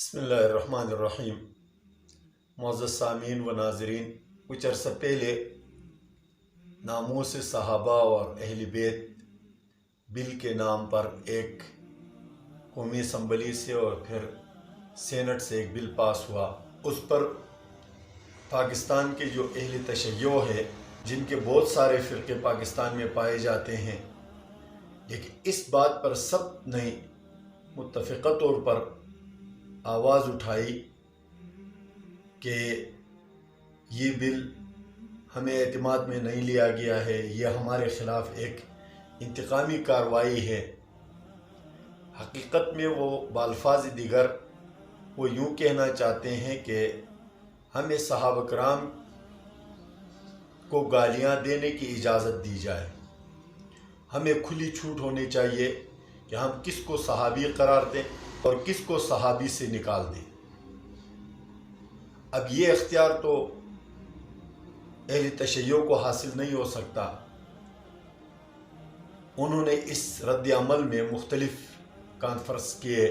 بسم اللہ الرحمن الرحیم۔ معزز سامعین و ناظرین، کچھ عرصہ پہلے ناموس صحابہ اور اہل بیت بل کے نام پر ایک قومی اسمبلی سے اور پھر سینٹ سے ایک بل پاس ہوا۔ اس پر پاکستان کے جو اہل تشیع ہے، جن کے بہت سارے فرقے پاکستان میں پائے جاتے ہیں، لیکن اس بات پر سب نے متفقہ طور پر آواز اٹھائی کہ یہ بل ہمیں اعتماد میں نہیں لیا گیا ہے، یہ ہمارے خلاف ایک انتقامی کارروائی ہے۔ حقیقت میں وہ بالفاظ دیگر وہ یوں کہنا چاہتے ہیں کہ ہمیں صحابہ کرام کو گالیاں دینے کی اجازت دی جائے، ہمیں کھلی چھوٹ ہونی چاہیے کہ ہم کس کو صحابی قرار دیں اور کس کو صحابی سے نکال دیں۔ اب یہ اختیار تو اہل تشیع کو حاصل نہیں ہو سکتا۔ انہوں نے اس رد عمل میں مختلف کانفرنس کیے،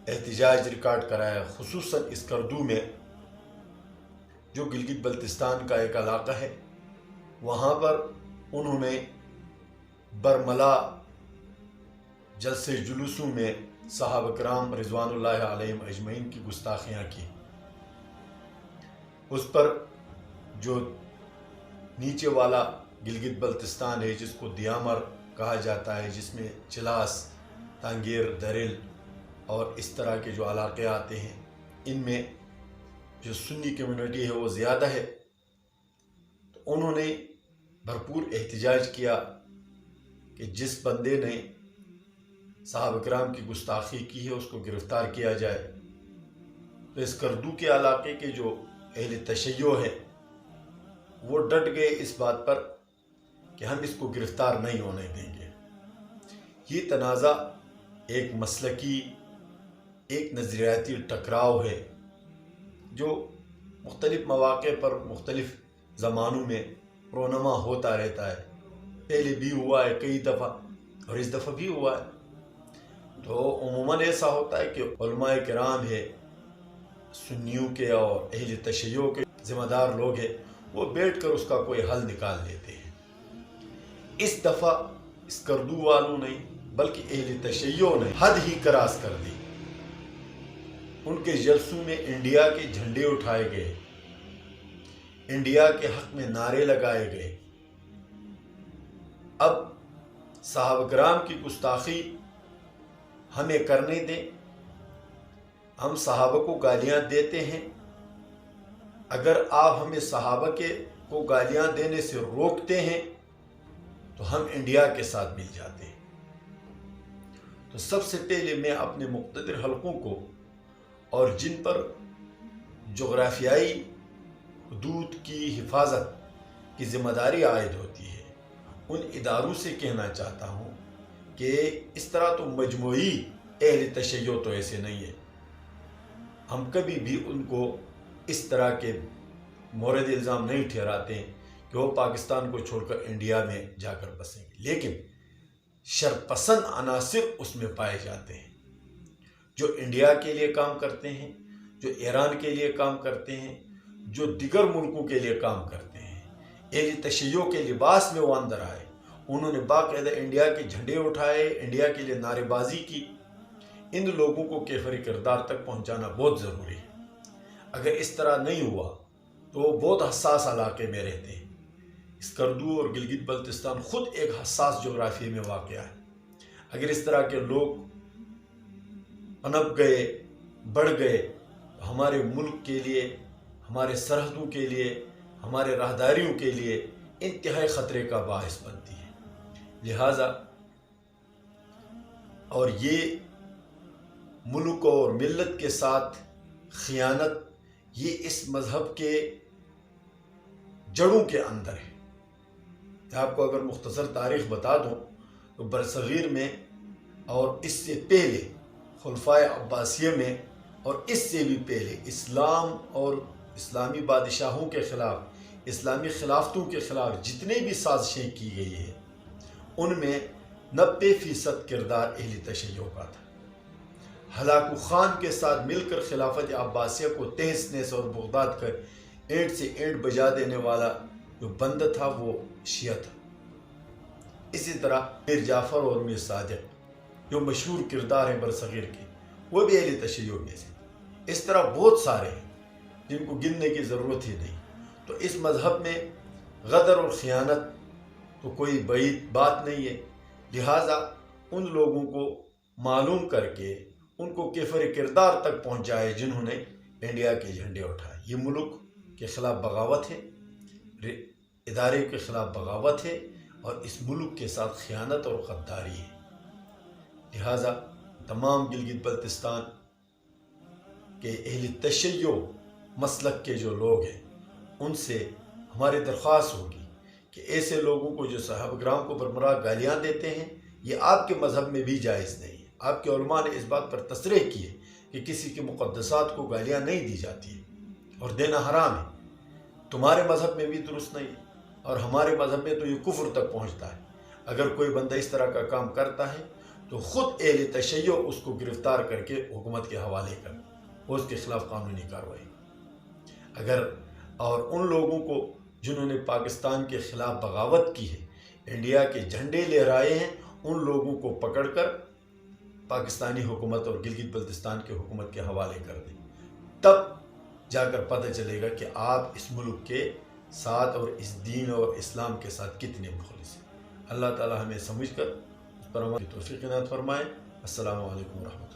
احتجاج ریکارڈ کرایا، خصوصاً اسکردو میں جو گلگت بلتستان کا ایک علاقہ ہے، وہاں پر انہوں نے برملا جلسے جلوسوں میں صحابہ کرام رضوان اللہ علیہم اجمعین کی گستاخیاں کی۔ اس پر جو نیچے والا گلگت بلتستان ہے، جس کو دیامر کہا جاتا ہے، جس میں چلاس، تانگیر، دریل اور اس طرح کے جو علاقے آتے ہیں، ان میں جو سنی کمیونٹی ہے وہ زیادہ ہے، تو انہوں نے بھرپور احتجاج کیا کہ جس بندے نے صحابہ کرام کی گستاخی کی ہے اس کو گرفتار کیا جائے۔ تو اسکردو کے علاقے کے جو اہل تشیع ہے وہ ڈٹ گئے اس بات پر کہ ہم اس کو گرفتار نہیں ہونے دیں گے۔ یہ تنازع ایک مسلکی، ایک نظریاتی ٹکراؤ ہے جو مختلف مواقع پر مختلف زمانوں میں رونما ہوتا رہتا ہے۔ پہلے بھی ہوا ہے کئی دفعہ اور اس دفعہ بھی ہوا ہے۔ تو عموماً ایسا ہوتا ہے کہ علماء کرام ہے، سنیوں کے اور اہل تشیع کے ذمہ دار لوگ ہیں، وہ بیٹھ کر اس کا کوئی حل نکال لیتے ہیں۔ اس دفعہ اسکردو والوں نے بلکہ اہل تشیع نے حد ہی کراس کر دی۔ ان کے جلسوں میں انڈیا کے جھنڈے اٹھائے گئے، انڈیا کے حق میں نعرے لگائے گئے۔ اب صحابہ کرام کی گستاخی ہمیں کرنے دیں، ہم صحابہ کو گالیاں دیتے ہیں، اگر آپ ہمیں صحابہ کو گالیاں دینے سے روکتے ہیں تو ہم انڈیا کے ساتھ مل جاتے ہیں۔ تو سب سے پہلے میں اپنے مقتدر حلقوں کو اور جن پر جغرافیائی حدود کی حفاظت کی ذمہ داری عائد ہوتی ہے، ان اداروں سے کہنا چاہتا ہوں کہ اس طرح تو مجموعی اہل تشیع تو ایسے نہیں ہے، ہم کبھی بھی ان کو اس طرح کے مورد الزام نہیں ٹھہراتے ہیں کہ وہ پاکستان کو چھوڑ کر انڈیا میں جا کر بسیں گے، لیکن شرپسند عناصر اس میں پائے جاتے ہیں جو انڈیا کے لیے کام کرتے ہیں، جو ایران کے لیے کام کرتے ہیں، جو دیگر ملکوں کے لیے کام کرتے ہیں۔ اہل تشیع کے لباس میں وہ اندر آئے، انہوں نے باقاعدہ انڈیا کے جھنڈے اٹھائے، انڈیا کے لیے نعرے بازی کی۔ ان لوگوں کو کیفری کردار تک پہنچانا بہت ضروری ہے۔ اگر اس طرح نہیں ہوا تو وہ بہت حساس علاقے میں رہتے ہیں۔ اسکردو اور گلگت بلتستان خود ایک حساس جغرافیے میں واقع ہے۔ اگر اس طرح کے لوگ پنپ گئے، بڑھ گئے تو ہمارے ملک کے لیے، ہمارے سرحدوں کے لیے، ہمارے راہداریوں کے لیے انتہائی خطرے کا باعث بنتی ہے۔ لہٰذا اور یہ ملک اور ملت کے ساتھ خیانت، یہ اس مذہب کے جڑوں کے اندر ہے۔ آپ کو اگر مختصر تاریخ بتا دوں تو برصغیر میں اور اس سے پہلے خلفائے عباسیہ میں اور اس سے بھی پہلے اسلام اور اسلامی بادشاہوں کے خلاف، اسلامی خلافتوں کے خلاف جتنے بھی سازشیں کی گئی ہیں، ان میں 90% کردار اہل تشیع کا تھا۔ ہلاکو خان کے ساتھ مل کر خلافت عباسیہ کو تہس نہس اور بغداد کا اینٹ سے اینٹ بجا دینے والا جو بندہ تھا وہ شیعہ تھا۔ اسی طرح میر جعفر اور میر صادق جو مشہور کردار ہیں برصغیر کے، وہ بھی اہل تشیع میں سے۔ اس طرح بہت سارے ہیں جن کو گننے کی ضرورت ہی نہیں۔ تو اس مذہب میں غدر اور خیانت تو کوئی بعید بات نہیں ہے، لہٰذا ان لوگوں کو معلوم کر کے ان کو کفر کردار تک پہنچائے جنہوں نے انڈیا کے جھنڈے اٹھائے۔ یہ ملک کے خلاف بغاوت ہے، ادارے کے خلاف بغاوت ہے، اور اس ملک کے ساتھ خیانت اور غداری ہے۔ لہٰذا تمام گلگت بلتستان کے اہل تشیع مسلک کے جو لوگ ہیں ان سے ہماری درخواست ہوگی کہ ایسے لوگوں کو جو صحابہ کرام کو برمراہ گالیاں دیتے ہیں، یہ آپ کے مذہب میں بھی جائز نہیں ہے۔ آپ کے علماء نے اس بات پر تصریح کی ہے کہ کسی کے مقدسات کو گالیاں نہیں دی جاتی ہیں اور دینا حرام ہے۔ تمہارے مذہب میں بھی درست نہیں ہے، اور ہمارے مذہب میں تو یہ کفر تک پہنچتا ہے۔ اگر کوئی بندہ اس طرح کا کام کرتا ہے تو خود اہل تشیع اس کو گرفتار کر کے حکومت کے حوالے کر اور اس کے خلاف قانونی کارروائی۔ اور ان لوگوں کو جنہوں نے پاکستان کے خلاف بغاوت کی ہے، انڈیا کے جھنڈے لہرائے ہیں، ان لوگوں کو پکڑ کر پاکستانی حکومت اور گلگت بلتستان کے حکومت کے حوالے کر دیں، تب جا کر پتہ چلے گا کہ آپ اس ملک کے ساتھ اور اس دین اور اسلام کے ساتھ کتنے مخلص ہیں۔ اللہ تعالی ہمیں سمجھ کر اس پر ہماری توفیق عنایت فرمائے۔ السلام علیکم ورحمۃ اللہ۔